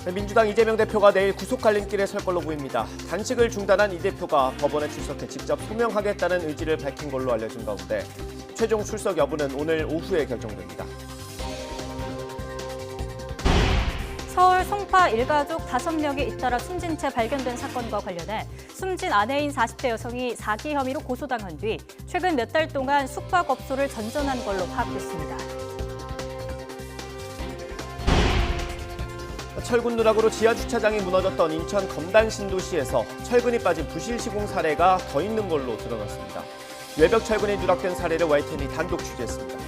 민주당 이재명 대표가 내일 구속 갈림길에 설 걸로 보입니다. 단식을 중단한 이 대표가 법원에 출석해 직접 소명하겠다는 의지를 밝힌 걸로 알려진 가운데 최종 출석 여부는 오늘 오후에 결정됩니다. 서울 송파 일가족 5명이 잇따라 숨진 채 발견된 사건과 관련해 숨진 아내인 40대 여성이 사기 혐의로 고소당한 뒤 최근 몇 달 동안 숙박업소를 전전한 걸로 파악됐습니다. 철근 누락으로 지하주차장이 무너졌던 인천 검단 신도시에서 철근이 빠진 부실 시공 사례가 더 있는 걸로 드러났습니다. 외벽 철근이 누락된 사례를 YTN이 단독 취재했습니다.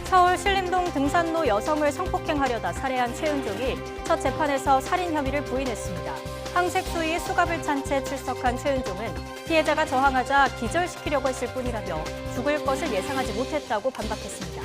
서울 신림동 등산로 여성을 성폭행하려다 살해한 최은종이 첫 재판에서 살인 혐의를 부인했습니다. 항색 수위의 수갑을 찬 채 출석한 최은종은 피해자가 저항하자 기절시키려고 했을 뿐이라며 죽을 것을 예상하지 못했다고 반박했습니다.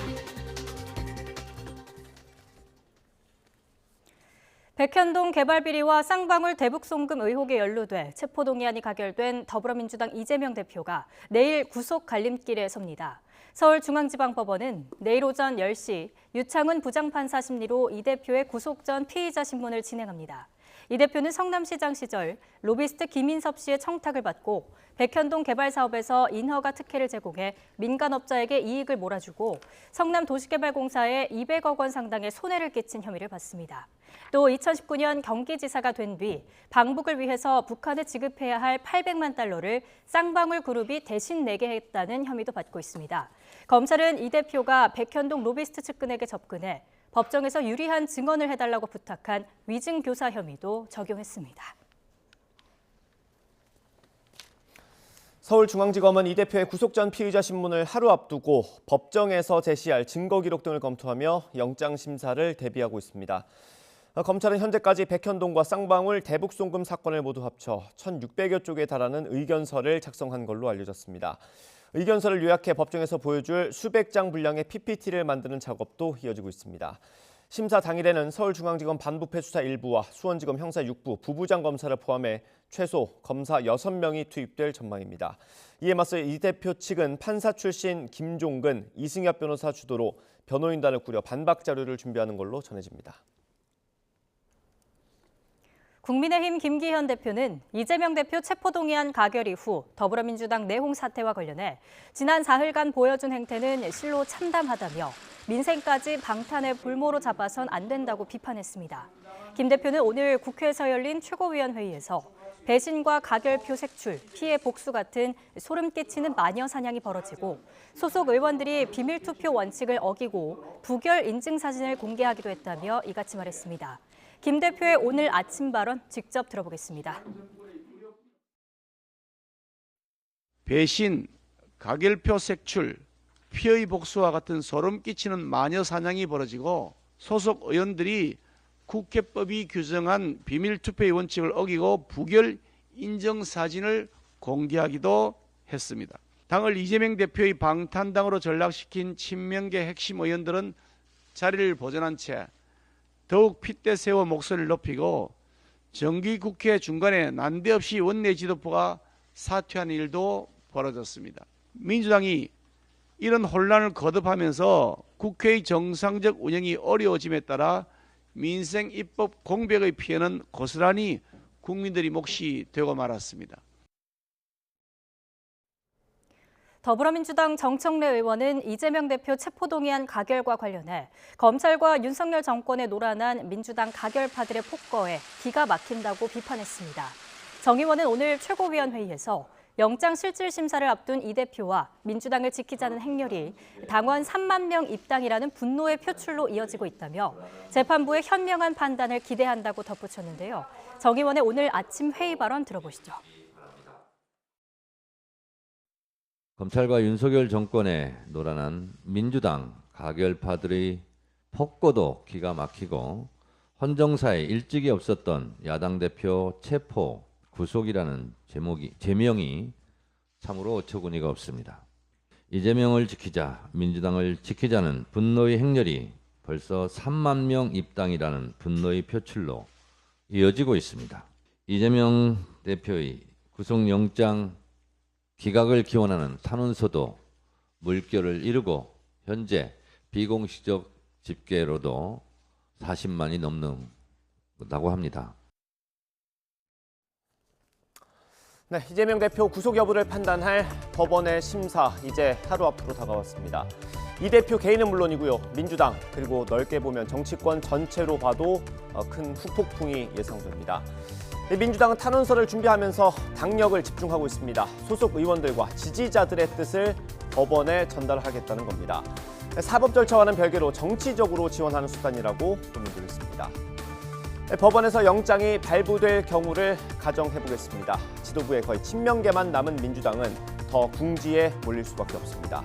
백현동 개발 비리와 쌍방울 대북 송금 의혹에 연루돼 체포동의안이 가결된 더불어민주당 이재명 대표가 내일 구속 갈림길에 섭니다. 서울중앙지방법원은 내일 오전 10시 유창훈 부장판사 심리로 이 대표의 구속 전 피의자 신문을 진행합니다. 이 대표는 성남시장 시절 로비스트 김인섭 씨의 청탁을 받고 백현동 개발 사업에서 인허가 특혜를 제공해 민간업자에게 이익을 몰아주고 성남도시개발공사에 200억 원 상당의 손해를 끼친 혐의를 받습니다. 또 2019년 경기지사가 된 뒤 방북을 위해서 북한에 지급해야 할 800만 달러를 쌍방울 그룹이 대신 내게 했다는 혐의도 받고 있습니다. 검찰은 이 대표가 백현동 로비스트 측근에게 접근해 법정에서 유리한 증언을 해달라고 부탁한 위증교사 혐의도 적용했습니다. 서울중앙지검은 이 대표의 구속 전 피의자 신문을 하루 앞두고 법정에서 제시할 증거 기록 등을 검토하며 영장 심사를 대비하고 있습니다. 검찰은 현재까지 백현동과 쌍방울 대북 송금 사건을 모두 합쳐 1,600여 쪽에 달하는 의견서를 작성한 걸로 알려졌습니다. 의견서를 요약해 법정에서 보여줄 수백 장 분량의 PPT를 만드는 작업도 이어지고 있습니다. 심사 당일에는 서울중앙지검 반부패 수사 1부와 수원지검 형사 6부, 부부장 검사를 포함해 최소 검사 6명이 투입될 전망입니다. 이에 맞서 이 대표 측은 판사 출신 김종근, 이승엽 변호사 주도로 변호인단을 꾸려 반박 자료를 준비하는 걸로 전해집니다. 국민의힘 김기현 대표는 이재명 대표 체포동의안 가결 이후 더불어민주당 내홍 사태와 관련해 지난 4일간 보여준 행태는 실로 참담하다며 민생까지 방탄의 볼모로 잡아선 안 된다고 비판했습니다. 김 대표는 오늘 국회에서 열린 최고위원회의에서 배신과 가결표 색출, 피해 복수 같은 소름 끼치는 마녀 사냥이 벌어지고 소속 의원들이 비밀투표 원칙을 어기고 부결 인증 사진을 공개하기도 했다며 이같이 말했습니다. 김 대표의 오늘 아침 발언 직접 들어보겠습니다. 배신, 가결표 색출, 피의 복수와 같은 소름 끼치는 마녀 사냥이 벌어지고 소속 의원들이 국회법이 규정한 비밀투표의 원칙을 어기고 부결 인정 사진을 공개하기도 했습니다. 당을 이재명 대표의 방탄당으로 전락시킨 친명계 핵심 의원들은 자리를 보존한 채 더욱 핏대 세워 목소리를 높이고 정기국회 중간에 난데없이 원내 지도부가 사퇴한 일도 벌어졌습니다. 민주당이 이런 혼란을 거듭하면서 국회의 정상적 운영이 어려워짐에 따라 민생 입법 공백의 피해는 고스란히 국민들의 몫이 되고 말았습니다. 더불어민주당 정청래 의원은 이재명 대표 체포동의안 가결과 관련해 검찰과 윤석열 정권에 노란한 민주당 가결파들의 폭거에 기가 막힌다고 비판했습니다. 정 의원은 오늘 최고위원회의에서 영장실질심사를 앞둔 이 대표와 민주당을 지키자는 행렬이 당원 3만 명 입당이라는 분노의 표출로 이어지고 있다며 재판부의 현명한 판단을 기대한다고 덧붙였는데요. 정 의원의 오늘 아침 회의 발언 들어보시죠. 검찰과 윤석열 정권에 노란한 민주당 가결파들의 폭거도 기가 막히고 헌정사에 일찍이 없었던 야당 대표 체포, 구속이라는 제명이 참으로 어처구니가 없습니다. 이재명을 지키자, 민주당을 지키자는 분노의 행렬이 벌써 3만 명 입당이라는 분노의 표출로 이어지고 있습니다. 이재명 대표의 구속영장 기각을 기원하는 탄원서도 물결을 이루고 현재 비공식적 집계로도 40만이 넘는다고 합니다. 네, 이재명 대표 구속 여부를 판단할 법원의 심사 이제 하루 앞으로 다가왔습니다. 이 대표 개인은 물론이고요. 민주당 그리고 넓게 보면 정치권 전체로 봐도 큰 후폭풍이 예상됩니다. 민주당은 탄원서를 준비하면서 당력을 집중하고 있습니다. 소속 의원들과 지지자들의 뜻을 법원에 전달하겠다는 겁니다. 사법 절차와는 별개로 정치적으로 지원하는 수단이라고 보면 되겠습니다. 법원에서 영장이 발부될 경우를 가정해보겠습니다. 지도부에 거의 친명계만 남은 민주당은 더 궁지에 몰릴 수밖에 없습니다.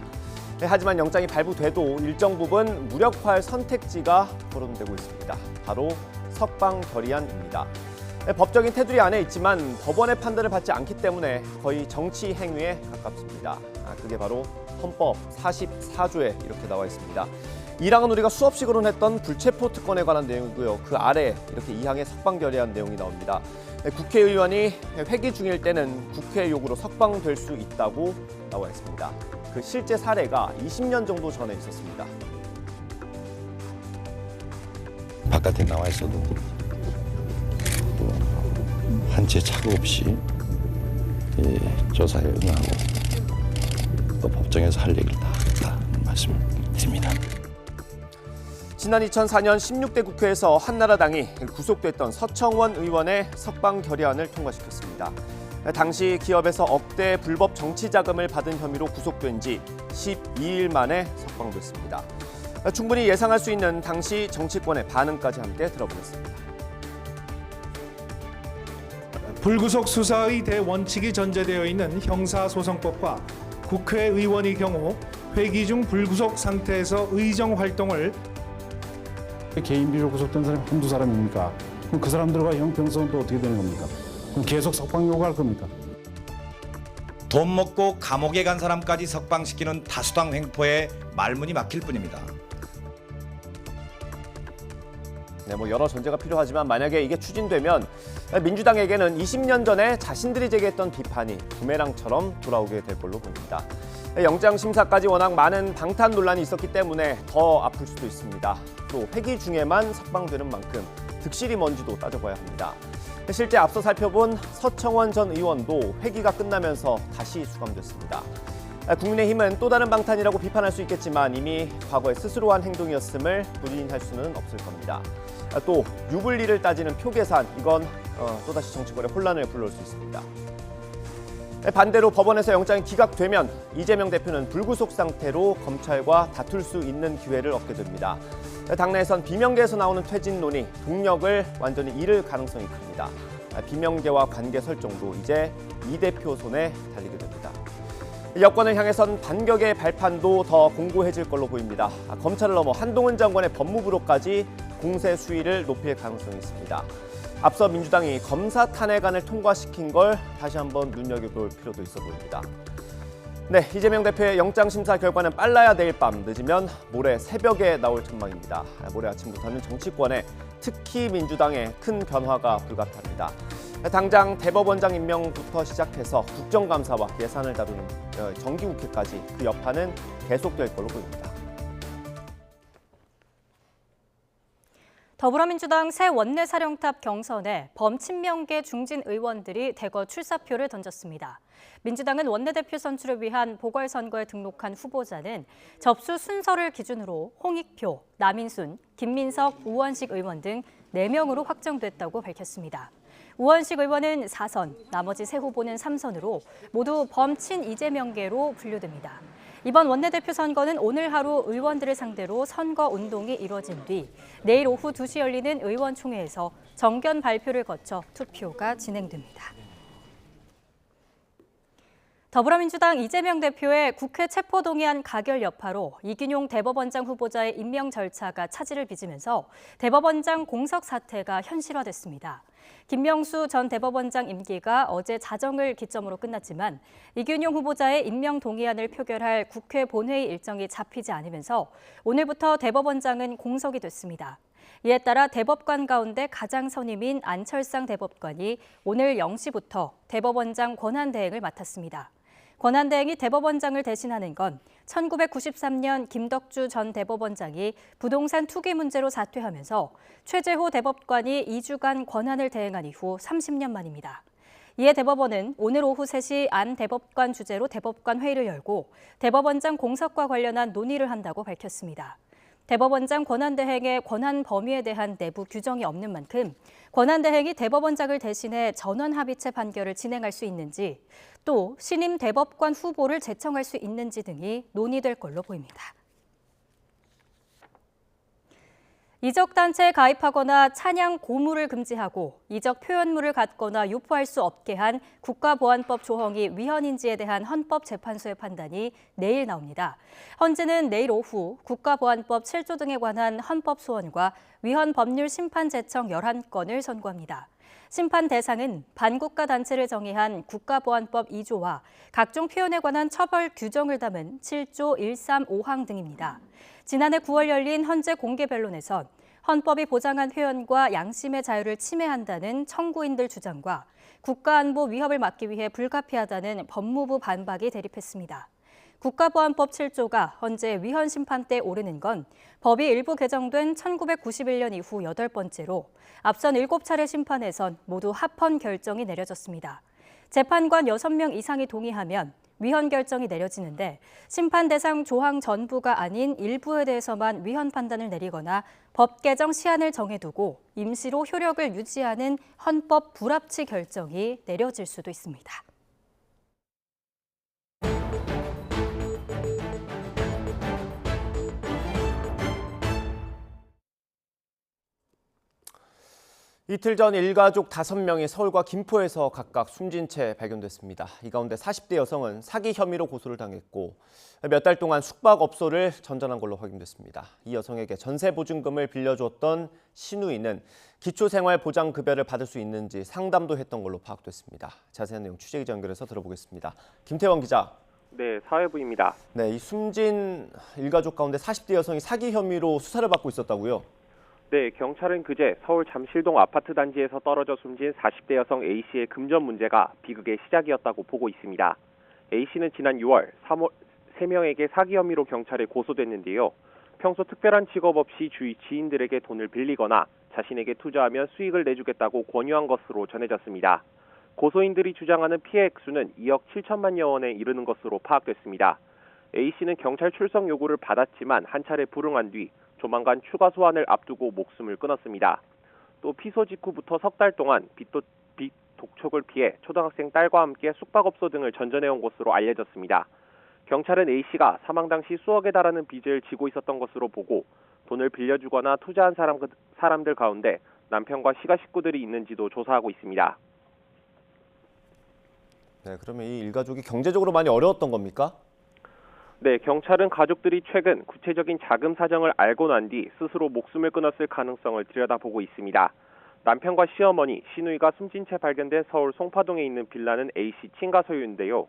하지만 영장이 발부돼도 일정 부분 무력화할 선택지가 거론되고 있습니다. 바로 석방 결의안입니다. 법적인 테두리 안에 있지만 법원의 판단을 받지 않기 때문에 거의 정치 행위에 가깝습니다. 그게 바로 헌법 44조에 이렇게 나와 있습니다. 1항은 우리가 수없이 거론했던 불체포 특권에 관한 내용이고요. 그 아래 이렇게 2항에 석방 결의안 내용이 나옵니다. 국회의원이 회기 중일 때는 국회 요구로 석방될 수 있다고 나와 있습니다. 그 실제 사례가 20년 정도 전에 있었습니다. 바깥에 나와 있어도 또 한 채 착오 없이 조사에 응하고 또 법정에서 할 얘기를 다 하겠다 말씀을 드립니다. 지난 2004년 16대 국회에서 한나라당이 구속됐던 서청원 의원의 석방 결의안을 통과시켰습니다. 당시 기업에서 억대 불법 정치 자금을 받은 혐의로 구속된 지 12일 만에 석방됐습니다. 충분히 예상할 수 있는 당시 정치권의 반응까지 함께 들어보겠습니다. 불구속 수사의 대원칙이 전제되어 있는 형사소송법과 국회의원의 경우 회기 중 불구속 상태에서 의정 활동을 개인 비리로 구속된 사람이 한두 사람입니까? 그럼 그 사람들과 형평성은 또 어떻게 되는 겁니까? 그럼 계속 석방 요구할 겁니까? 돈 먹고 감옥에 간 사람까지 석방시키는 다수당 횡포에 말문이 막힐 뿐입니다. 네, 여러 전제가 필요하지만 만약에 이게 추진되면 민주당에게는 20년 전에 자신들이 제기했던 비판이 부메랑처럼 돌아오게 될 걸로 보입니다. 영장 심사까지 워낙 많은 방탄 논란이 있었기 때문에 더 아플 수도 있습니다. 또 회기 중에만 석방되는 만큼 득실이 뭔지도 따져봐야 합니다. 실제 앞서 살펴본 서청원 전 의원도 회기가 끝나면서 다시 수감됐습니다. 국민의힘은 또 다른 방탄이라고 비판할 수 있겠지만 이미 과거에 스스로 한 행동이었음을 부인할 수는 없을 겁니다. 또 유불리를 따지는 표 계산, 이건 또다시 정치권에 혼란을 불러올 수 있습니다. 반대로 법원에서 영장이 기각되면 이재명 대표는 불구속 상태로 검찰과 다툴 수 있는 기회를 얻게 됩니다. 당내에선 비명계에서 나오는 퇴진론이 동력을 완전히 잃을 가능성이 큽니다. 비명계와 관계 설정도 이제 이 대표 손에 달리게 됩니다. 여권을 향해선 반격의 발판도 더 공고해질 걸로 보입니다. 검찰을 넘어 한동훈 장관의 법무부로까지 공세 수위를 높일 가능성이 있습니다. 앞서 민주당이 검사 탄핵안을 통과시킨 걸 다시 한번 눈여겨볼 필요도 있어 보입니다. 네, 이재명 대표의 영장 심사 결과는 빨라야 내일 밤, 늦으면 모레 새벽에 나올 전망입니다. 모레 아침부터는 정치권에 특히 민주당에 큰 변화가 불가피합니다. 당장 대법원장 임명부터 시작해서 국정감사와 예산을 다루는 정기국회까지 그 여파는 계속될 걸로 보입니다. 더불어민주당 새 원내사령탑 경선에 범친명계 중진 의원들이 대거 출사표를 던졌습니다. 민주당은 원내대표 선출을 위한 보궐선거에 등록한 후보자는 접수 순서를 기준으로 홍익표, 남인순, 김민석, 우원식 의원 등 4명으로 확정됐다고 밝혔습니다. 우원식 의원은 4선, 나머지 세 후보는 3선으로 모두 범친 이재명계로 분류됩니다. 이번 원내대표 선거는 오늘 하루 의원들을 상대로 선거 운동이 이뤄진 뒤 내일 오후 2시 열리는 의원총회에서 정견 발표를 거쳐 투표가 진행됩니다. 더불어민주당 이재명 대표의 국회 체포동의안 가결 여파로 이균용 대법원장 후보자의 임명 절차가 차질을 빚으면서 대법원장 공석 사태가 현실화됐습니다. 김명수 전 대법원장 임기가 어제 자정을 기점으로 끝났지만 이균용 후보자의 임명 동의안을 표결할 국회 본회의 일정이 잡히지 않으면서 오늘부터 대법원장은 공석이 됐습니다. 이에 따라 대법관 가운데 가장 선임인 안철상 대법관이 오늘 0시부터 대법원장 권한대행을 맡았습니다. 권한대행이 대법원장을 대신하는 건 1993년 김덕주 전 대법원장이 부동산 투기 문제로 사퇴하면서 최재호 대법관이 2주간 권한을 대행한 이후 30년 만입니다. 이에 대법원은 오늘 오후 3시 안 대법관 주재로 대법관 회의를 열고 대법원장 공석과 관련한 논의를 한다고 밝혔습니다. 대법원장 권한대행의 권한 범위에 대한 내부 규정이 없는 만큼 권한대행이 대법원장을 대신해 전원합의체 판결을 진행할 수 있는지, 또 신임 대법관 후보를 제청할 수 있는지 등이 논의될 걸로 보입니다. 이적단체에 가입하거나 찬양 고무를 금지하고 이적 표현물을 갖거나 유포할 수 없게 한 국가보안법 조항이 위헌인지에 대한 헌법재판소의 판단이 내일 나옵니다. 헌재는 내일 오후 국가보안법 7조 등에 관한 헌법소원과 위헌 법률 심판 제청 11건을 선고합니다. 심판 대상은 반국가 단체를 정의한 국가보안법 2조와 각종 표현에 관한 처벌 규정을 담은 7조 135항 등입니다. 지난해 9월 열린 헌재 공개 변론에선 헌법이 보장한 표현과 양심의 자유를 침해한다는 청구인들 주장과 국가안보 위협을 막기 위해 불가피하다는 법무부 반박이 대립했습니다. 국가보안법 7조가 헌재 위헌 심판대에 오르는 건 법이 일부 개정된 1991년 이후 8번째로 앞선 7차례 심판에선 모두 합헌 결정이 내려졌습니다. 재판관 6명 이상이 동의하면 위헌 결정이 내려지는데 심판 대상 조항 전부가 아닌 일부에 대해서만 위헌 판단을 내리거나 법 개정 시한을 정해두고 임시로 효력을 유지하는 헌법 불합치 결정이 내려질 수도 있습니다. 이틀 전 일가족 5명이 서울과 김포에서 각각 숨진 채 발견됐습니다. 이 가운데 40대 여성은 사기 혐의로 고소를 당했고 몇 달 동안 숙박업소를 전전한 걸로 확인됐습니다. 이 여성에게 전세보증금을 빌려줬던 시누이는 기초생활보장급여를 받을 수 있는지 상담도 했던 걸로 파악됐습니다. 자세한 내용 취재기자 연결해서 들어보겠습니다. 김태원 기자. 네, 사회부입니다. 네, 이 숨진 일가족 가운데 40대 여성이 사기 혐의로 수사를 받고 있었다고요? 네, 경찰은 그제 서울 잠실동 아파트 단지에서 떨어져 숨진 40대 여성 A씨의 금전 문제가 비극의 시작이었다고 보고 있습니다. A씨는 지난 6월 3명에게 사기 혐의로 경찰에 고소됐는데요. 평소 특별한 직업 없이 주위 지인들에게 돈을 빌리거나 자신에게 투자하면 수익을 내주겠다고 권유한 것으로 전해졌습니다. 고소인들이 주장하는 피해 액수는 2억 7천만여 원에 이르는 것으로 파악됐습니다. A씨는 경찰 출석 요구를 받았지만 한 차례 불응한 뒤 조만간 추가 소환을 앞두고 목숨을 끊었습니다. 또 피소 직후부터 석 달 동안 빚 독촉을 피해 초등학생 딸과 함께 숙박업소 등을 전전해온 것으로 알려졌습니다. 경찰은 A씨가 사망 당시 수억에 달하는 빚을 지고 있었던 것으로 보고 돈을 빌려주거나 투자한 사람들 가운데 남편과 시가 식구들이 있는지도 조사하고 있습니다. 네, 그러면 이 일가족이 경제적으로 많이 어려웠던 겁니까? 네, 경찰은 가족들이 최근 구체적인 자금 사정을 알고 난 뒤 스스로 목숨을 끊었을 가능성을 들여다보고 있습니다. 남편과 시어머니, 시누이가 숨진 채 발견된 서울 송파동에 있는 빌라는 A씨 친가 소유인데요.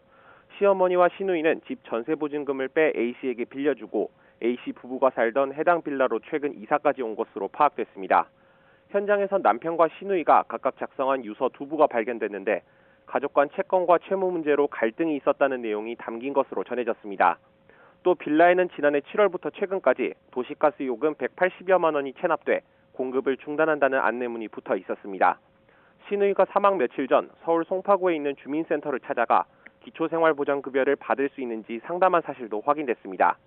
시어머니와 시누이는 집 전세보증금을 빼 A씨에게 빌려주고 A씨 부부가 살던 해당 빌라로 최근 이사까지 온 것으로 파악됐습니다. 현장에선 남편과 시누이가 각각 작성한 유서 2부가 발견됐는데 가족 간 채권과 채무 문제로 갈등이 있었다는 내용이 담긴 것으로 전해졌습니다. 또 빌라에는 지난해 7월부터 최근까지 도시가스 요금 180여만 원이 체납돼 공급을 중단한다는 안내문이 붙어 있었습니다. 시누이가 사망 며칠 전 서울 송파구에 있는 주민센터를 찾아가 기초생활보장급여를 받을 수 있는지 상담한 사실도 확인됐습니다.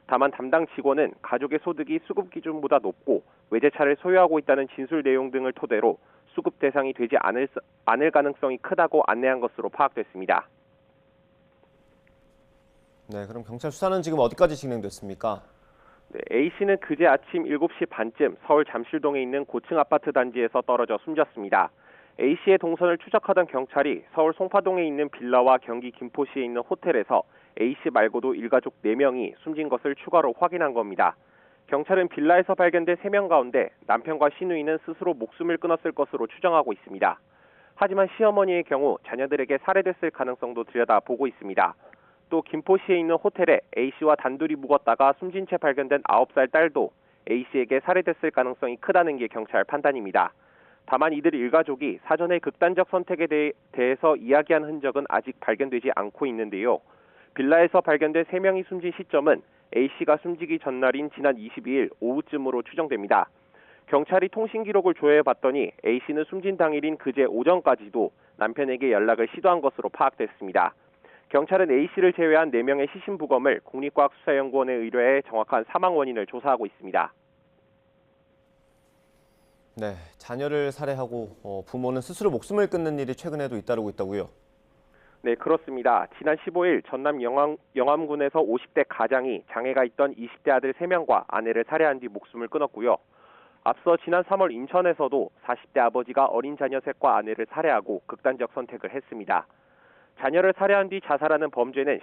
다만 담당 직원은 가족의 소득이 수급 기준보다 높고 외제차를 소유하고 있다는 진술 내용 등을 토대로 수급 대상이 되지 않을 가능성이 크다고 안내한 것으로 파악됐습니다. 네, 그럼 경찰 수사는 지금 어디까지 진행됐습니까? 네, A씨는 그제 아침 7시 반쯤 서울 잠실동에 있는 고층 아파트 단지에서 떨어져 숨졌습니다. A씨의 동선을 추적하던 경찰이 서울 송파동에 있는 빌라와 경기 김포시에 있는 호텔에서 A씨 말고도 일가족 4명이 숨진 것을 추가로 확인한 겁니다. 경찰은 빌라에서 발견된 3명 가운데 남편과 시누이는 스스로 목숨을 끊었을 것으로 추정하고 있습니다. 하지만 시어머니의 경우 자녀들에게 살해됐을 가능성도 들여다보고 있습니다. 또 김포시에 있는 호텔에 A씨와 단둘이 묵었다가 숨진 채 발견된 9살 딸도 A씨에게 살해됐을 가능성이 크다는 게 경찰 판단입니다. 다만 이들 일가족이 사전에 극단적 선택에 대해서 이야기한 흔적은 아직 발견되지 않고 있는데요. 빌라에서 발견된 3명이 숨진 시점은 A씨가 숨지기 전날인 지난 22일 오후쯤으로 추정됩니다. 경찰이 통신 기록을 조회해봤더니 A씨는 숨진 당일인 그제 오전까지도 남편에게 연락을 시도한 것으로 파악됐습니다. 경찰은 A씨를 제외한 4명의 시신 부검을 국립과학수사연구원에 의뢰해 정확한 사망 원인을 조사하고 있습니다. 네, 자녀를 살해하고 부모는 스스로 목숨을 끊는 일이 최근에도 잇따르고 있다고요? 네, 그렇습니다. 지난 15일 전남 영암군에서 50대 가장이 장애가 있던 20대 아들 3명과 아내를 살해한 뒤 목숨을 끊었고요. 앞서 지난 3월 인천에서도 40대 아버지가 어린 자녀 셋과 아내를 살해하고 극단적 선택을 했습니다. 자녀를 살해한 뒤 자살하는 범죄는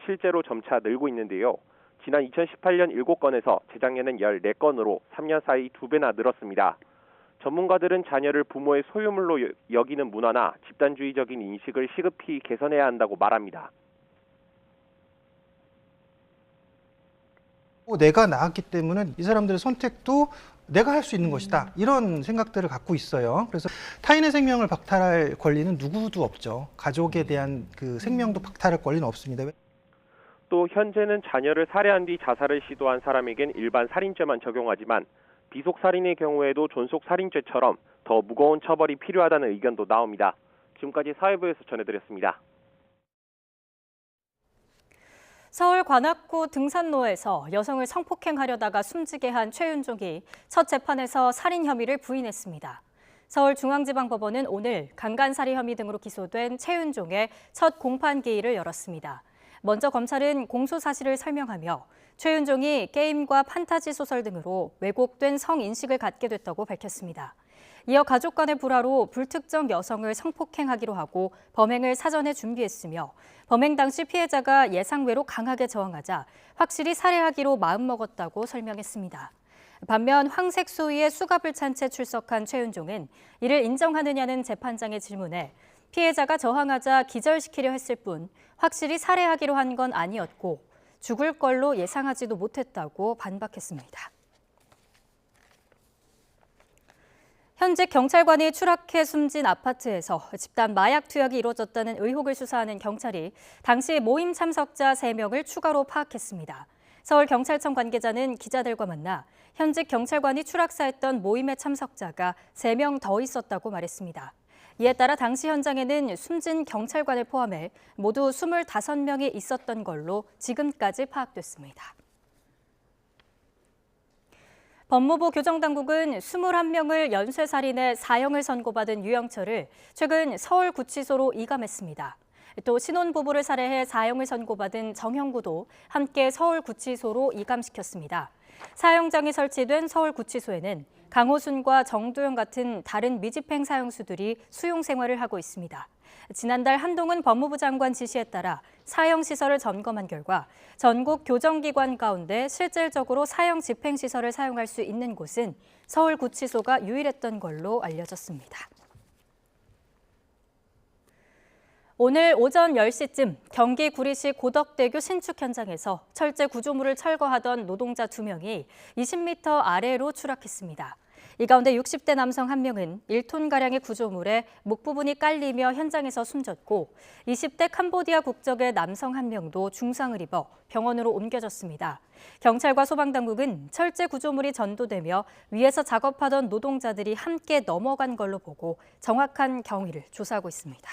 실제로 점차 늘고 있는데요. 지난 2018년 7건에서 재작년엔 14건으로 3년 사이 2배나 늘었습니다. 전문가들은 자녀를 부모의 소유물로 여기는 문화나 집단주의적인 인식을 시급히 개선해야 한다고 말합니다. 내가 낳았기 때문에 이 사람들의 선택도 내가 할 수 있는 것이다. 이런 생각들을 갖고 있어요. 그래서 타인의 생명을 박탈할 권리는 누구도 없죠. 가족에 대한 그 생명도 박탈할 권리는 없습니다. 또 현재는 자녀를 살해한 뒤 자살을 시도한 사람에겐 일반 살인죄만 적용하지만 비속살인의 경우에도 존속살인죄처럼 더 무거운 처벌이 필요하다는 의견도 나옵니다. 지금까지 사회부에서 전해드렸습니다. 서울 관악구 등산로에서 여성을 성폭행하려다가 숨지게 한 최윤종이 첫 재판에서 살인 혐의를 부인했습니다. 서울중앙지방법원은 오늘 강간살인 혐의 등으로 기소된 최윤종의 첫 공판기일을 열었습니다. 먼저 검찰은 공소 사실을 설명하며 최윤종이 게임과 판타지 소설 등으로 왜곡된 성인식을 갖게 됐다고 밝혔습니다. 이어 가족 간의 불화로 불특정 여성을 성폭행하기로 하고 범행을 사전에 준비했으며 범행 당시 피해자가 예상외로 강하게 저항하자 확실히 살해하기로 마음먹었다고 설명했습니다. 반면 황색 소위에 수갑을 찬 채 출석한 최윤종은 이를 인정하느냐는 재판장의 질문에 피해자가 저항하자 기절시키려 했을 뿐 확실히 살해하기로 한 건 아니었고 죽을 걸로 예상하지도 못했다고 반박했습니다. 현직 경찰관이 추락해 숨진 아파트에서 집단 마약 투약이 이루어졌다는 의혹을 수사하는 경찰이 당시 모임 참석자 3명을 추가로 파악했습니다. 서울경찰청 관계자는 기자들과 만나 현직 경찰관이 추락사했던 모임의 참석자가 3명 더 있었다고 말했습니다. 이에 따라 당시 현장에는 숨진 경찰관을 포함해 모두 25명이 있었던 걸로 지금까지 파악됐습니다. 법무부 교정당국은 21명을 연쇄살인해 사형을 선고받은 유영철을 최근 서울구치소로 이감했습니다. 또 신혼부부를 살해해 사형을 선고받은 정형구도 함께 서울구치소로 이감시켰습니다. 사형장이 설치된 서울구치소에는 강호순과 정도영 같은 다른 미집행 사형수들이 수용 생활을 하고 있습니다. 지난달 한동훈 법무부 장관 지시에 따라 사형시설을 점검한 결과 전국 교정기관 가운데 실질적으로 사형 집행시설을 사용할 수 있는 곳은 서울구치소가 유일했던 걸로 알려졌습니다. 오늘 오전 10시쯤 경기 구리시 고덕대교 신축 현장에서 철제 구조물을 철거하던 노동자 2명이 20m 아래로 추락했습니다. 이 가운데 60대 남성 1명은 1톤가량의 구조물에 목 부분이 깔리며 현장에서 숨졌고 20대 캄보디아 국적의 남성 1명도 중상을 입어 병원으로 옮겨졌습니다. 경찰과 소방당국은 철제 구조물이 전도되며 위에서 작업하던 노동자들이 함께 넘어간 걸로 보고 정확한 경위를 조사하고 있습니다.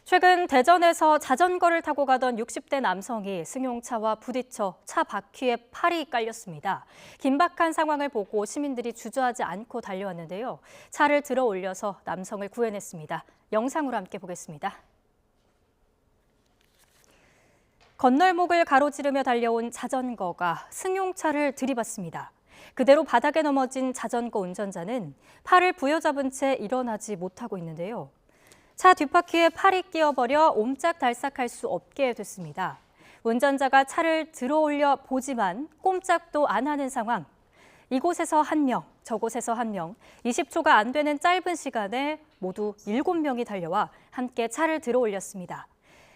최근 대전에서 자전거를 타고 가던 60대 남성이 승용차와 부딪혀 차 바퀴에 팔이 깔렸습니다. 긴박한 상황을 보고 시민들이 주저하지 않고 달려왔는데요. 차를 들어 올려서 남성을 구해냈습니다. 영상으로 함께 보겠습니다. 건널목을 가로지르며 달려온 자전거가 승용차를 들이받습니다. 그대로 바닥에 넘어진 자전거 운전자는 팔을 부여잡은 채 일어나지 못하고 있는데요. 차 뒷바퀴에 팔이 끼어버려 옴짝달싹할 수 없게 됐습니다. 운전자가 차를 들어올려 보지만 꼼짝도 안 하는 상황. 이곳에서 1명, 저곳에서 1명, 20초가 안 되는 짧은 시간에 모두 7명이 달려와 함께 차를 들어올렸습니다.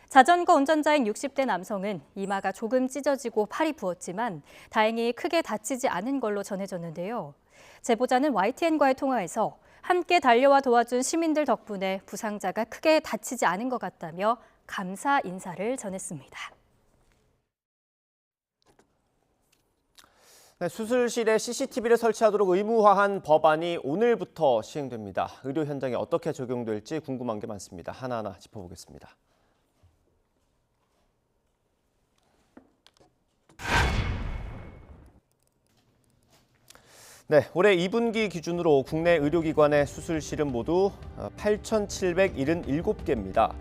자전거 운전자인 60대 남성은 이마가 조금 찢어지고 팔이 부었지만 다행히 크게 다치지 않은 걸로 전해졌는데요. 제보자는 YTN과의 통화에서 함께 달려와 도와준 시민들 덕분에 부상자가 크게 다치지 않은 것 같다며 감사 인사를 전했습니다. 네, 수술실에 CCTV를 설치하도록 의무화한 법안이 오늘부터 시행됩니다. 의료 현장에 어떻게 적용될지 궁금한 게 많습니다. 하나하나 짚어보겠습니다. 네, 올해 2분기 기준으로 국내 의료기관의 수술실은 모두 8,777개입니다.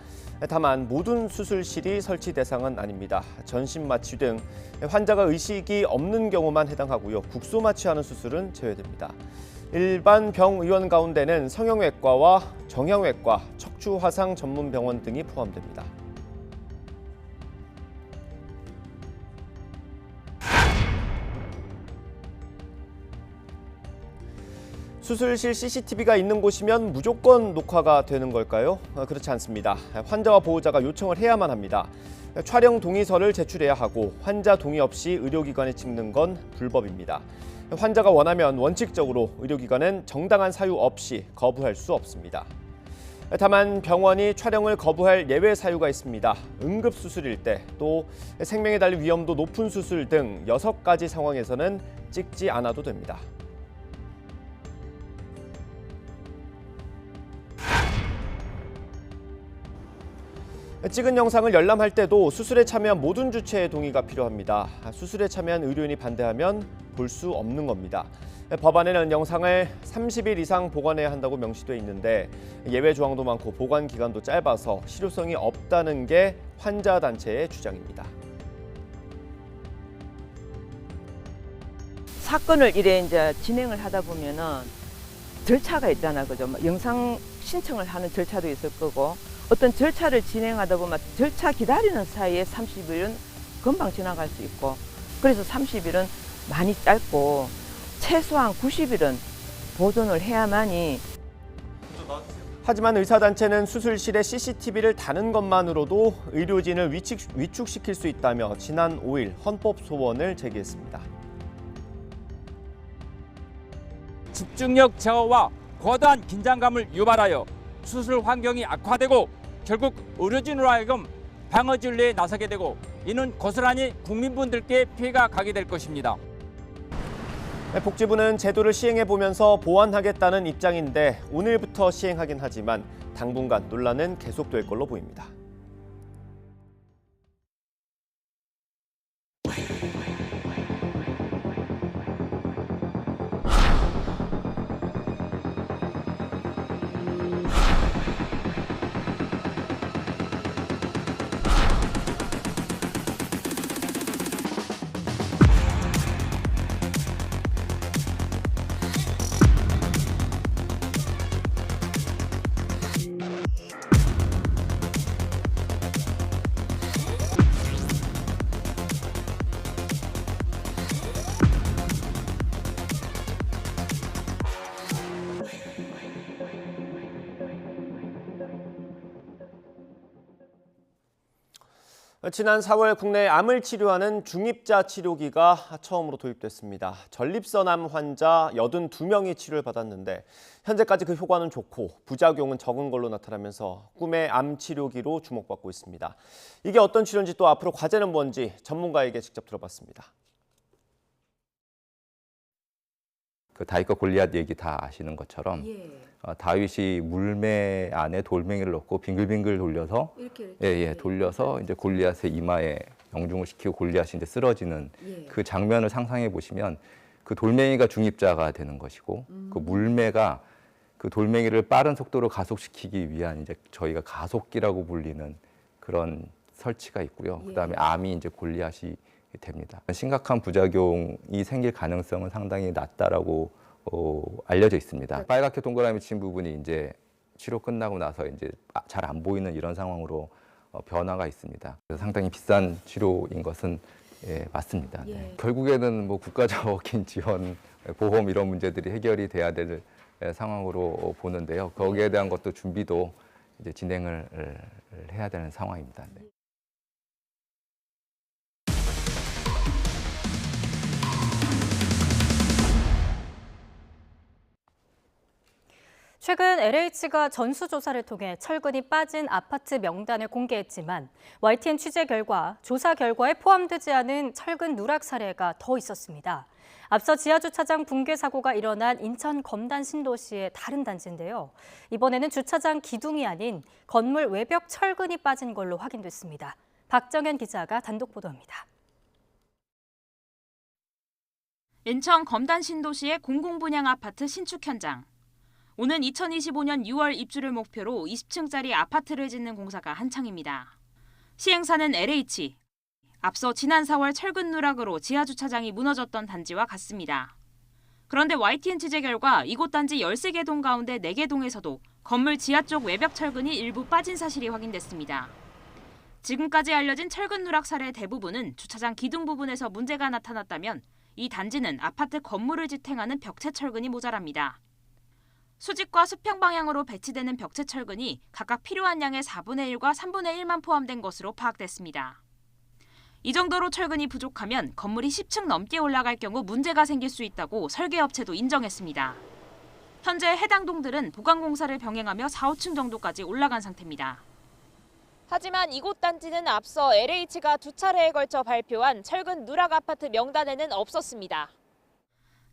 다만 모든 수술실이 설치 대상은 아닙니다. 전신 마취 등 환자가 의식이 없는 경우만 해당하고요. 국소 마취하는 수술은 제외됩니다. 일반 병의원 가운데는 성형외과와 정형외과, 척추 화상 전문 병원 등이 포함됩니다. 수술실 CCTV가 있는 곳이면 무조건 녹화가 되는 걸까요? 그렇지 않습니다. 환자와 보호자가 요청을 해야만 합니다. 촬영 동의서를 제출해야 하고 환자 동의 없이 의료기관에 찍는 건 불법입니다. 환자가 원하면 원칙적으로 의료기관은 정당한 사유 없이 거부할 수 없습니다. 다만 병원이 촬영을 거부할 예외 사유가 있습니다. 응급수술일 때, 또 생명에 달린 위험도 높은 수술 등 6가지 상황에서는 찍지 않아도 됩니다. 찍은 영상을 열람할 때도 수술에 참여한 모든 주체의 동의가 필요합니다. 수술에 참여한 의료인이 반대하면 볼 수 없는 겁니다. 법안에는 영상을 30일 이상 보관해야 한다고 명시돼 있는데 예외 조항도 많고 보관 기간도 짧아서 실효성이 없다는 게 환자 단체의 주장입니다. 사건을 이래 이제 진행을 하다 보면은 절차가 있잖아, 그죠? 영상 신청을 하는 절차도 있을 거고, 어떤 절차를 진행하다 보면 절차 기다리는 사이에 30일은 금방 지나갈 수 있고, 그래서 30일은 많이 짧고 최소한 90일은 보존을 해야만이. 하지만 의사단체는 수술실에 CCTV를 다는 것만으로도 의료진을 위축시킬 수 있다며 지난 5일 헌법 소원을 제기했습니다. 집중력 제어와 과도한 긴장감을 유발하여 수술 환경이 악화되고 결국 의료진으로 하여금 방어 진료에 나서게 되고, 이는 고스란히 국민분들께 피해가 가게 될 것입니다. 복지부는 제도를 시행해 보면서 보완하겠다는 입장인데 오늘부터 시행하긴 하지만 당분간 논란은 계속될 걸로 보입니다. 지난 4월 국내 암을 치료하는 중입자 치료기가 처음으로 도입됐습니다. 전립선암 환자 82명이 치료를 받았는데 현재까지 그 효과는 좋고 부작용은 적은 걸로 나타나면서 꿈의 암 치료기로 주목받고 있습니다. 이게 어떤 치료인지 또 앞으로 과제는 뭔지 전문가에게 직접 들어봤습니다. 그 다윗과 골리앗 얘기 다 아시는 것처럼 다윗이 물매 안에 돌멩이를 넣고 빙글빙글 돌려서 돌려서 이제 골리앗의 이마에 영중을 시키고 골리앗이 이제 쓰러지는 그 장면을 상상해 보시면 그 돌멩이가 중입자가 되는 것이고 그 물매가 그 돌멩이를 빠른 속도로 가속시키기 위한 이제 저희가 가속기라고 불리는 그런 설치가 있고요. 그다음에 암이 이제 골리앗이 됩니다. 심각한 부작용이 생길 가능성은 상당히 낮다라고 알려져 있습니다. 빨갛게 동그라미 친 부분이 이제 치료 끝나고 나서 이제 잘 안 보이는 이런 상황으로 변화가 있습니다. 그래서 상당히 비싼 치료인 것은 맞습니다. 네. 결국에는 뭐 국가적인 지원, 보험 이런 문제들이 해결이 돼야 될 상황으로 보는데요. 거기에 대한 것도 준비도 이제 진행을 해야 되는 상황입니다. 네. 최근 LH가 전수조사를 통해 철근이 빠진 아파트 명단을 공개했지만 YTN 취재 결과 조사 결과에 포함되지 않은 철근 누락 사례가 더 있었습니다. 앞서 지하주차장 붕괴 사고가 일어난 인천 검단 신도시의 다른 단지인데요. 이번에는 주차장 기둥이 아닌 건물 외벽 철근이 빠진 걸로 확인됐습니다. 박정현 기자가 단독 보도합니다. 인천 검단 신도시의 공공분양 아파트 신축 현장. 오는 2025년 6월 입주를 목표로 20층짜리 아파트를 짓는 공사가 한창입니다. 시행사는 LH. 앞서 지난 4월 철근 누락으로 지하주차장이 무너졌던 단지와 같습니다. 그런데 YTN 취재 결과 이곳 단지 13개 동 가운데 4개 동에서도 건물 지하 쪽 외벽 철근이 일부 빠진 사실이 확인됐습니다. 지금까지 알려진 철근 누락 사례 대부분은 주차장 기둥 부분에서 문제가 나타났다면 이 단지는 아파트 건물을 지탱하는 벽체 철근이 모자랍니다. 수직과 수평 방향으로 배치되는 벽체 철근이 각각 필요한 양의 4분의 1과 3분의 1만 포함된 것으로 파악됐습니다. 이 정도로 철근이 부족하면 건물이 10층 넘게 올라갈 경우 문제가 생길 수 있다고 설계업체도 인정했습니다. 현재 해당 동들은 보강공사를 병행하며 4, 5층 정도까지 올라간 상태입니다. 하지만 이곳 단지는 앞서 LH가 2차례에 걸쳐 발표한 철근 누락 아파트 명단에는 없었습니다.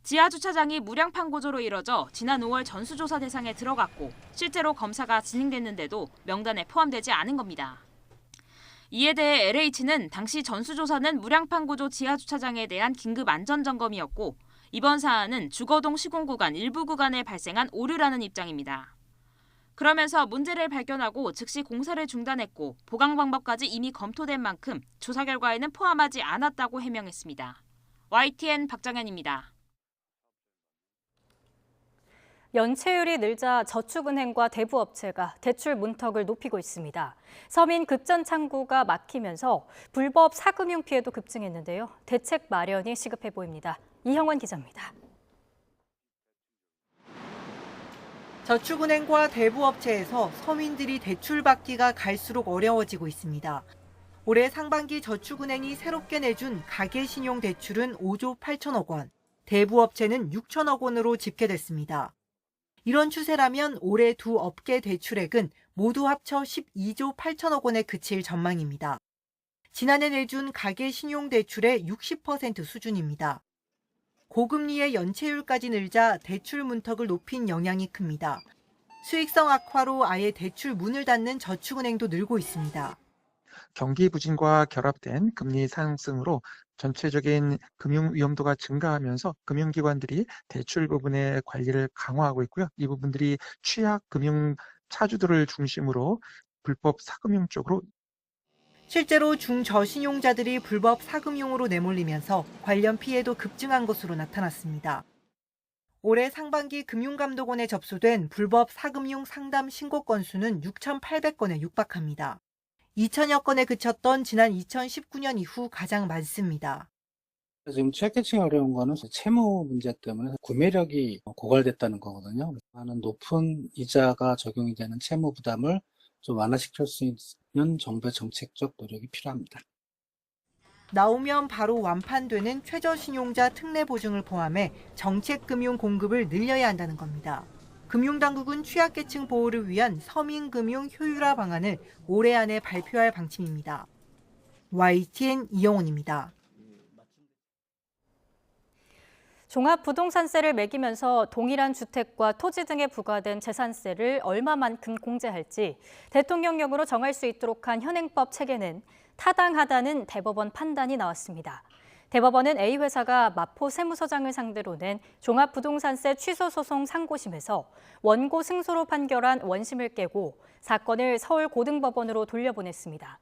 지하주차장이 무량판 구조로 이뤄져 지난 5월 전수조사 대상에 들어갔고 실제로 검사가 진행됐는데도 명단에 포함되지 않은 겁니다. 이에 대해 LH는 당시 전수조사는 무량판 구조 지하주차장에 대한 긴급 안전점검이었고 이번 사안은 주거동 시공구간 일부 구간에 발생한 오류라는 입장입니다. 그러면서 문제를 발견하고 즉시 공사를 중단했고 보강 방법까지 이미 검토된 만큼 조사 결과에는 포함하지 않았다고 해명했습니다. YTN 박정현입니다. 연체율이 늘자 저축은행과 대부업체가 대출 문턱을 높이고 있습니다. 서민 급전 창구가 막히면서 불법 사금융 피해도 급증했는데요. 대책 마련이 시급해 보입니다. 이형원 기자입니다. 저축은행과 대부업체에서 서민들이 대출받기가 갈수록 어려워지고 있습니다. 올해 상반기 저축은행이 새롭게 내준 가계신용대출은 5조 8천억 원, 대부업체는 6천억 원으로 집계됐습니다. 이런 추세라면 올해 두 업계 대출액은 모두 합쳐 12조 8천억 원에 그칠 전망입니다. 지난해 내준 가계신용대출의 60% 수준입니다. 고금리의 연체율까지 늘자 대출 문턱을 높인 영향이 큽니다. 수익성 악화로 아예 대출 문을 닫는 저축은행도 늘고 있습니다. 경기 부진과 결합된 금리 상승으로 전체적인 금융 위험도가 증가하면서 금융기관들이 대출 부분의 관리를 강화하고 있고요. 이 부분들이 취약 금융 차주들을 중심으로 불법 사금융 쪽으로 실제로 중저신용자들이 불법 사금융으로 내몰리면서 관련 피해도 급증한 것으로 나타났습니다. 올해 상반기 금융감독원에 접수된 불법 사금융 상담 신고 건수는 6,800건에 육박합니다. 2천여 건에 그쳤던 지난 2019년 이후 가장 많습니다. 지금 취약계층이 어려운 거는 채무 문제 때문에 구매력이 고갈됐다는 거거든요. 많은 높은 이자가 적용이 되는 채무 부담을 좀 완화시킬 수 있는 정부의 정책적 노력이 필요합니다. 나오면 바로 완판되는 최저신용자 특례 보증을 포함해 정책금융 공급을 늘려야 한다는 겁니다. 금융당국은 취약계층 보호를 위한 서민금융 효율화 방안을 올해 안에 발표할 방침입니다. YTN 이영훈입니다. 종합부동산세를 매기면서 동일한 주택과 토지 등에 부과된 재산세를 얼마만큼 공제할지 대통령령으로 정할 수 있도록 한 현행법 체계는 타당하다는 대법원 판단이 나왔습니다. 대법원은 A회사가 마포 세무서장을 상대로 낸 종합부동산세 취소소송 상고심에서 원고 승소로 판결한 원심을 깨고 사건을 서울고등법원으로 돌려보냈습니다.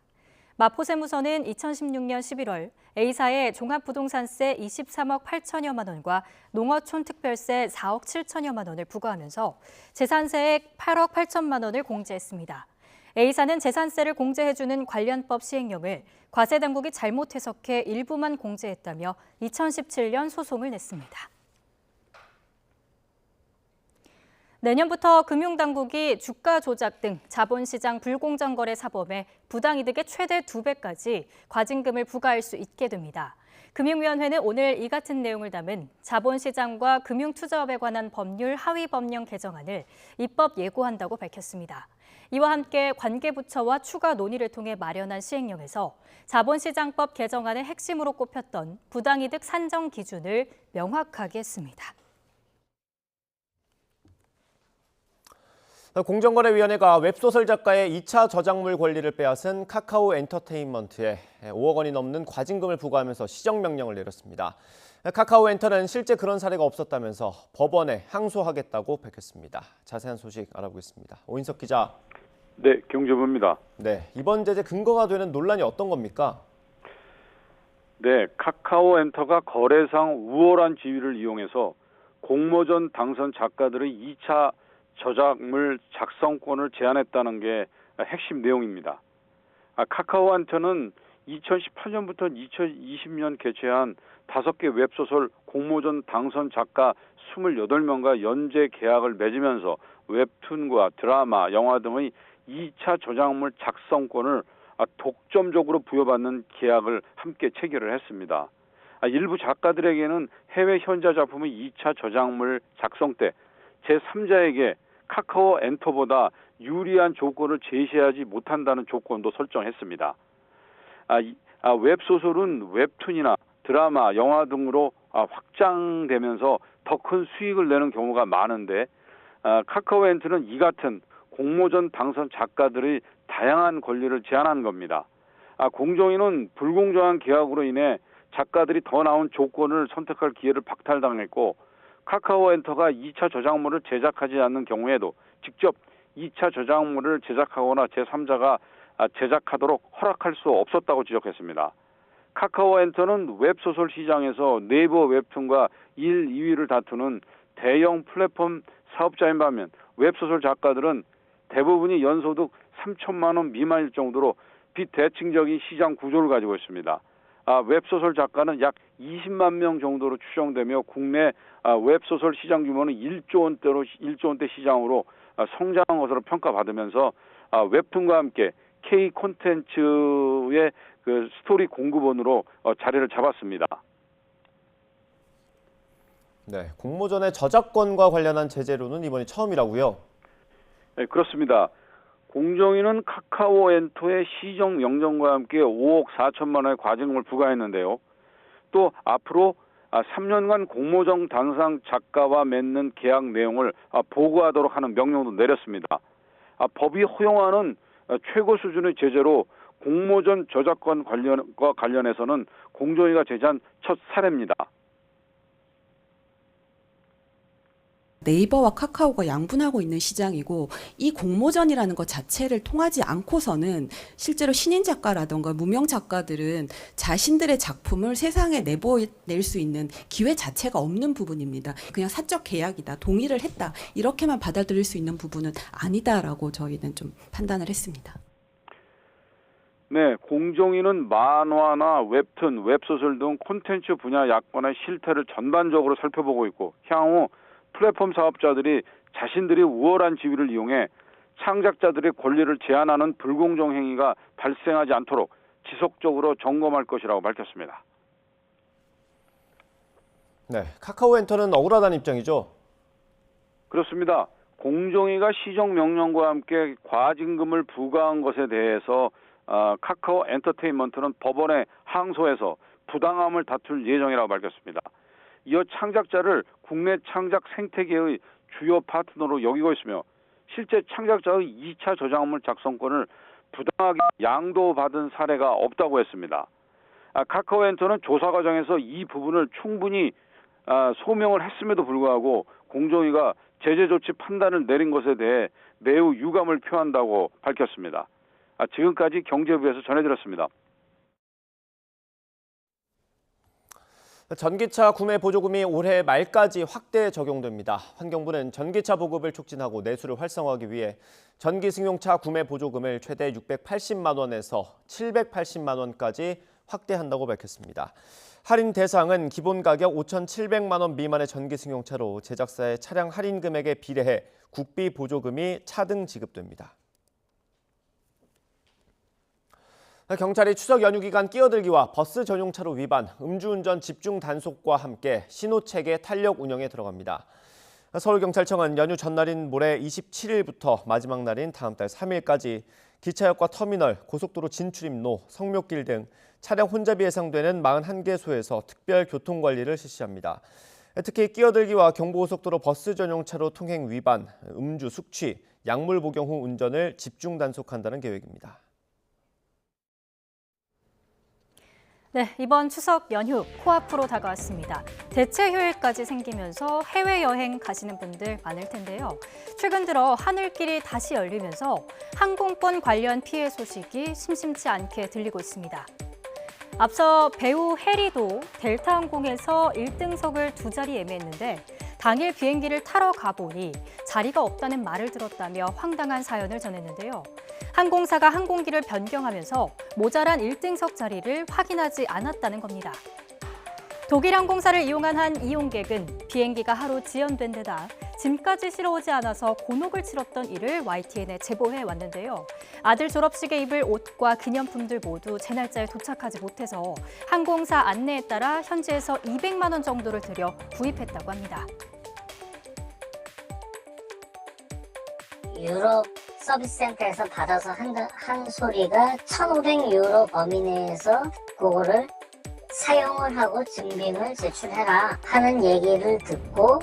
마포 세무서는 2016년 11월 A사에 종합부동산세 23억 8천여만 원과 농어촌 특별세 4억 7천여만 원을 부과하면서 재산세액 8억 8천만 원을 공제했습니다. A사는 재산세를 공제해주는 관련법 시행령을 과세당국이 잘못 해석해 일부만 공제했다며 2017년 소송을 냈습니다. 내년부터 금융당국이 주가 조작 등 자본시장 불공정 거래 사범에 부당이득의 최대 2배까지 과징금을 부과할 수 있게 됩니다. 금융위원회는 오늘 이 같은 내용을 담은 자본시장과 금융투자업에 관한 법률 하위 법령 개정안을 입법 예고한다고 밝혔습니다. 이와 함께 관계부처와 추가 논의를 통해 마련한 시행령에서 자본시장법 개정안의 핵심으로 꼽혔던 부당이득 산정 기준을 명확하게 했습니다. 공정거래위원회가 웹소설 작가의 2차 저작물 권리를 빼앗은 카카오 엔터테인먼트에 5억 원이 넘는 과징금을 부과하면서 시정명령을 내렸습니다. 카카오 엔터는 실제 그런 사례가 없었다면서 법원에 항소하겠다고 밝혔습니다. 자세한 소식 알아보겠습니다. 오인석 기자. 네, 경제부입니다. 네, 이번 제재 근거가 되는 논란이 어떤 겁니까? 네, 카카오 엔터가 거래상 우월한 지위를 이용해서 공모전 당선 작가들의 2차 저작물 작성권을 제한했다는 게 핵심 내용입니다. 카카오 엔터는 2018년부터 2020년 개최한 5개 웹소설 공모전 당선 작가 28명과 연재 계약을 맺으면서 웹툰과 드라마, 영화 등의 2차 저작물 작성권을 독점적으로 부여받는 계약을 함께 체결을 했습니다. 일부 작가들에게는 해외 현자 작품의 2차 저작물 작성 때 제3자에게 카카오 엔터보다 유리한 조건을 제시하지 못한다는 조건도 설정했습니다. 웹소설은 웹툰이나 드라마, 영화 등으로 확장되면서 더 큰 수익을 내는 경우가 많은데 카카오 엔터는 이 같은 공모전 당선 작가들의 다양한 권리를 제한한 겁니다. 공정위는 불공정한 계약으로 인해 작가들이 더 나은 조건을 선택할 기회를 박탈당했고 카카오 엔터가 2차 저작물을 제작하지 않는 경우에도 직접 2차 저작물을 제작하거나 제3자가 제작하도록 허락할 수 없었다고 지적했습니다. 카카오 엔터는 웹소설 시장에서 네이버 웹툰과 1, 2위를 다투는 대형 플랫폼 사업자인 반면 웹소설 작가들은 대부분이 연소득 3천만 원 미만일 정도로 비대칭적인 시장 구조를 가지고 있습니다. 웹소설 작가는 약 20만 명 정도로 추정되며 국내 웹소설 시장 규모는 1조 원대 시장으로 성장한 것으로 평가받으면서 웹툰과 함께 K 콘텐츠의 그 스토리 공급원으로 자리를 잡았습니다. 네, 공모전의 저작권과 관련한 제재로는 이번이 처음이라고요? 네, 그렇습니다. 공정위는 카카오 엔터의 시정 명령과 함께 5억 4천만 원의 과징금을 부과했는데요. 또 앞으로 3년간 공모전 당상 작가와 맺는 계약 내용을 보고하도록 하는 명령도 내렸습니다. 법이 허용하는 최고 수준의 제재로 공모전 저작권 관련과 관련해서는 공정위가 제시한 첫 사례입니다. 네이버와 카카오가 양분하고 있는 시장이고 이 공모전이라는 것 자체를 통하지 않고서는 실제로 신인 작가라던가 무명 작가들은 자신들의 작품을 세상에 내보낼 수 있는 기회 자체가 없는 부분입니다. 그냥 사적 계약이다, 동의를 했다 이렇게만 받아들일 수 있는 부분은 아니다라고 저희는 좀 판단을 했습니다. 네, 공정위는 만화나 웹툰, 웹소설 등 콘텐츠 분야 약관의 실태를 전반적으로 살펴보고 있고 향후 플랫폼 사업자들이 자신들이 우월한 지위를 이용해 창작자들의 권리를 제한하는 불공정 행위가 발생하지 않도록 지속적으로 점검할 것이라고 밝혔습니다. 네, 카카오 엔터는 억울하다는 입장이죠? 그렇습니다. 공정위가 시정 명령과 함께 과징금을 부과한 것에 대해서 카카오 엔터테인먼트는 법원에 항소해서 부당함을 다툴 예정이라고 밝혔습니다. 이어 창작자를 국내 창작 생태계의 주요 파트너로 여기고 있으며 실제 창작자의 2차 저작물 작성권을 부당하게 양도받은 사례가 없다고 했습니다. 카카오 엔터는 조사 과정에서 이 부분을 충분히 소명을 했음에도 불구하고 공정위가 제재 조치 판단을 내린 것에 대해 매우 유감을 표한다고 밝혔습니다. 지금까지 경제부에서 전해드렸습니다. 전기차 구매 보조금이 올해 말까지 확대 적용됩니다. 환경부는 전기차 보급을 촉진하고 내수를 활성화하기 위해 전기승용차 구매 보조금을 최대 680만 원에서 780만 원까지 확대한다고 밝혔습니다. 할인 대상은 기본 가격 5,700만 원 미만의 전기승용차로 제작사의 차량 할인 금액에 비례해 국비 보조금이 차등 지급됩니다. 경찰이 추석 연휴 기간 끼어들기와 버스 전용차로 위반, 음주운전 집중 단속과 함께 신호체계 탄력 운영에 들어갑니다. 서울경찰청은 연휴 전날인 모레 27일부터 마지막 날인 다음 달 3일까지 기차역과 터미널, 고속도로 진출입로, 성묘길 등 차량 혼잡이 예상되는 41개소에서 특별 교통관리를 실시합니다. 특히 끼어들기와 경부고속도로 버스 전용차로 통행 위반, 음주, 숙취, 약물 복용 후 운전을 집중 단속한다는 계획입니다. 네, 이번 추석 연휴 코앞으로 다가왔습니다. 대체 휴일까지 생기면서 해외여행 가시는 분들 많을 텐데요. 최근 들어 하늘길이 다시 열리면서 항공권 관련 피해 소식이 심심치 않게 들리고 있습니다. 앞서 배우 해리도 델타항공에서 1등석을 두 자리 예매했는데 당일 비행기를 타러 가보니 자리가 없다는 말을 들었다며 황당한 사연을 전했는데요. 항공사가 항공기를 변경하면서 모자란 1등석 자리를 확인하지 않았다는 겁니다. 독일 항공사를 이용한 한 이용객은 비행기가 하루 지연된 데다 짐까지 실어오지 않아서 곤혹을 치렀던 일을 YTN에 제보해 왔는데요. 아들 졸업식에 입을 옷과 기념품들 모두 제 날짜에 도착하지 못해서 항공사 안내에 따라 현지에서 200만 원 정도를 들여 구입했다고 합니다. 유럽 서비스 센터에서 받아서 한 소리가 1,500유로 범위 내에서 그거를 사용을 하고 증빙을 제출해라 하는 얘기를 듣고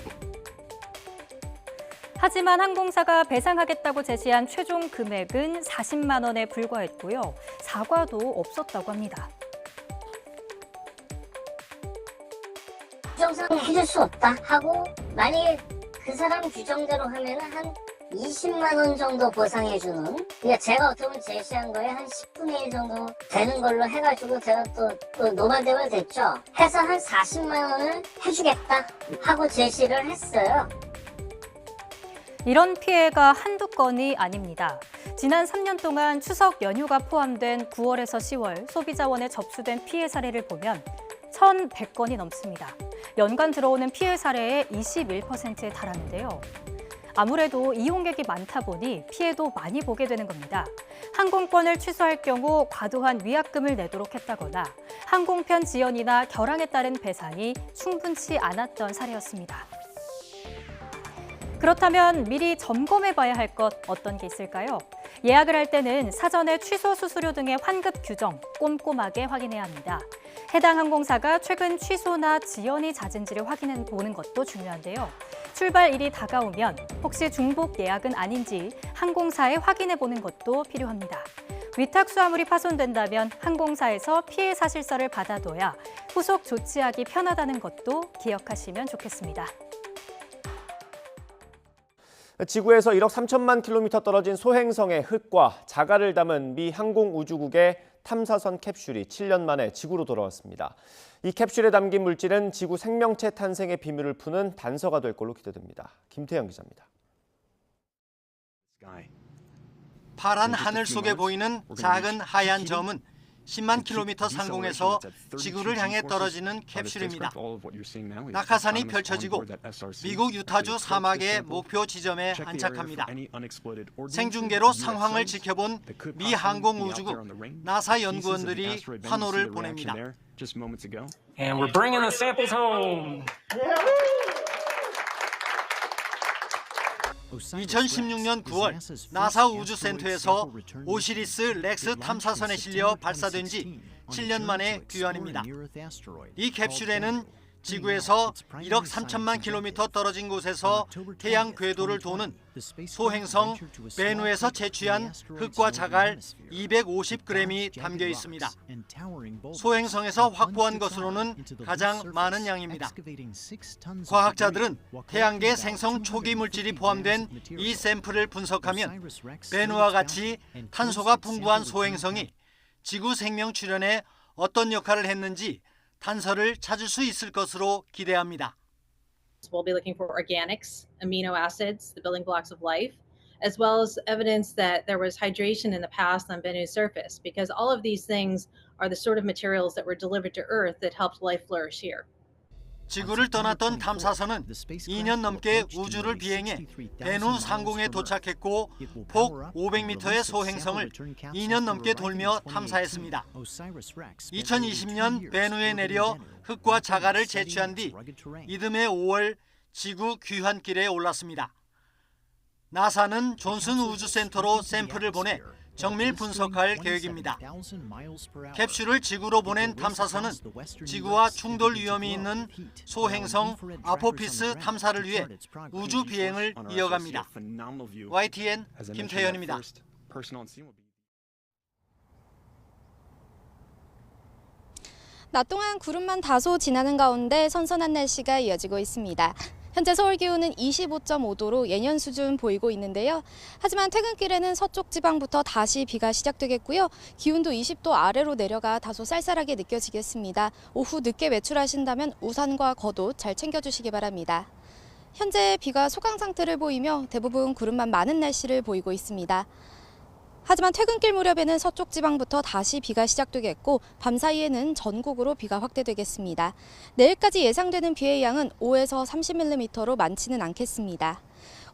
하지만 항공사가 배상하겠다고 제시한 최종 금액은 40만 원에 불과했고요. 사과도 없었다고 합니다. 규정상 해줄 수 없다 하고 만약에 그 사람 규정대로 하면 한 20만 원 정도 보상해주는, 그러니까 제가 어떻게 보면 제시한 거에 한 10분의 1 정도 되는 걸로 해가지고 제가 또 노발대발 됐죠. 해서 한 40만 원을 해주겠다 하고 제시를 했어요. 이런 피해가 한두 건이 아닙니다. 지난 3년 동안 추석 연휴가 포함된 9월에서 10월 소비자원에 접수된 피해 사례를 보면 1,100건이 넘습니다. 연간 들어오는 피해 사례의 21%에 달하는데요. 아무래도 이용객이 많다 보니 피해도 많이 보게 되는 겁니다. 항공권을 취소할 경우 과도한 위약금을 내도록 했다거나 항공편 지연이나 결항에 따른 배상이 충분치 않았던 사례였습니다. 그렇다면 미리 점검해봐야 할 것 어떤 게 있을까요? 예약을 할 때는 사전에 취소 수수료 등의 환급 규정 꼼꼼하게 확인해야 합니다. 해당 항공사가 최근 취소나 지연이 잦은지를 확인해 보는 것도 중요한데요. 출발일이 다가오면 혹시 중복 예약은 아닌지 항공사에 확인해 보는 것도 필요합니다. 위탁 수화물이 파손된다면 항공사에서 피해 사실서를 받아둬야 후속 조치하기 편하다는 것도 기억하시면 좋겠습니다. 지구에서 1억 3천만 킬로미터 떨어진 소행성의 흙과 자갈을 담은 미 항공우주국의 탐사선 캡슐이 7년 만에 지구로 돌아왔습니다. 이 캡슐에 담긴 물질은 지구 생명체 탄생의 비밀을 푸는 단서가 될 걸로 기대됩니다. 김태형 기자입니다. 파란 하늘 속에 보이는 작은 하얀 점은 10만 킬로미터 상공에서 지구를 향해 떨어지는 캡슐입니다. 낙하산이 펼쳐지고 미국 유타주 사막의 목표 지점에 안착합니다. 생중계로 상황을 지켜본 미 항공우주국 나사 연구원들이 환호를 보냅니다. And we're bringing the samples home. 2016년 9월 나사 우주센터에서 오시리스 렉스 탐사선에 실려 발사된 지 7년 만에 귀환입니다. 이 캡슐에는 지구에서 1억 3천만 킬로미터 떨어진 곳에서 태양 궤도를 도는 소행성 베누에서 채취한 흙과 자갈 250g이 담겨 있습니다. 소행성에서 확보한 것으로는 가장 많은 양입니다. 과학자들은 태양계 생성 초기 물질이 포함된 이 샘플을 분석하면 베누와 같이 탄소가 풍부한 소행성이 지구 생명 출현에 어떤 역할을 했는지 단서를 찾을 수 있을 것으로 기대합니다. We'll be looking for organics, amino acids, the building blocks of life, as well as evidence that there was hydration in the past on Bennu's surface, because all of these things are the sort of materials that were delivered to Earth that helped life flourish here. 지구를 떠났던 탐사선은 2년 넘게 우주를 비행해 베누스 상공에 도착했고 폭 500m의 소행성을 2년 넘게 돌며 탐사했습니다. 2020년 베누에 내려 흙과 자갈을 채취한 뒤 이듬해 5월 지구 귀환길에 올랐습니다. 나사는 존슨 우주센터로 샘플을 보내 정밀 분석할 계획입니다. 캡슐을 지구로 보낸 탐사선은 지구와 충돌 위험이 있는 소행성 아포피스 탐사를 위해 우주 비행을 이어갑니다. YTN 김태현입니다. 낮 동안 구름만 다소 지나는 가운데 선선한 날씨가 이어지고 있습니다. 현재 서울 기온은 25.5도로 예년 수준 보이고 있는데요. 하지만 퇴근길에는 서쪽 지방부터 다시 비가 시작되겠고요. 기온도 20도 아래로 내려가 다소 쌀쌀하게 느껴지겠습니다. 오후 늦게 외출하신다면 우산과 겉옷 잘 챙겨주시기 바랍니다. 현재 비가 소강 상태를 보이며 대부분 구름만 많은 날씨를 보이고 있습니다. 하지만 퇴근길 무렵에는 서쪽 지방부터 다시 비가 시작되겠고 밤사이에는 전국으로 비가 확대되겠습니다. 내일까지 예상되는 비의 양은 5에서 30mm로 많지는 않겠습니다.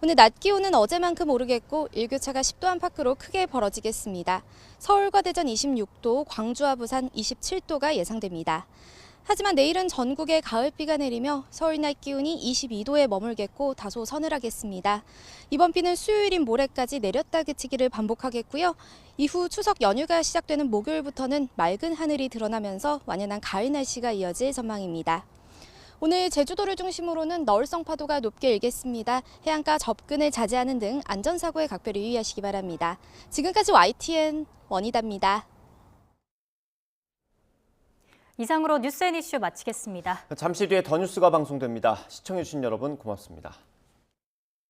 오늘 낮 기온은 어제만큼 오르겠고 일교차가 10도 안팎으로 크게 벌어지겠습니다. 서울과 대전 26도, 광주와 부산 27도가 예상됩니다. 하지만 내일은 전국에 가을비가 내리며 서울 낮 기온이 22도에 머물겠고 다소 서늘하겠습니다. 이번 비는 수요일인 모레까지 내렸다 그치기를 반복하겠고요. 이후 추석 연휴가 시작되는 목요일부터는 맑은 하늘이 드러나면서 완연한 가을 날씨가 이어질 전망입니다. 오늘 제주도를 중심으로는 너울성 파도가 높게 일겠습니다. 해안가 접근을 자제하는 등 안전사고에 각별히 유의하시기 바랍니다. 지금까지 YTN 원희다입니다. 이상으로 뉴스 앤 이슈 마치겠습니다. 잠시 뒤에 더 뉴스가 방송됩니다. 시청해주신 여러분 고맙습니다.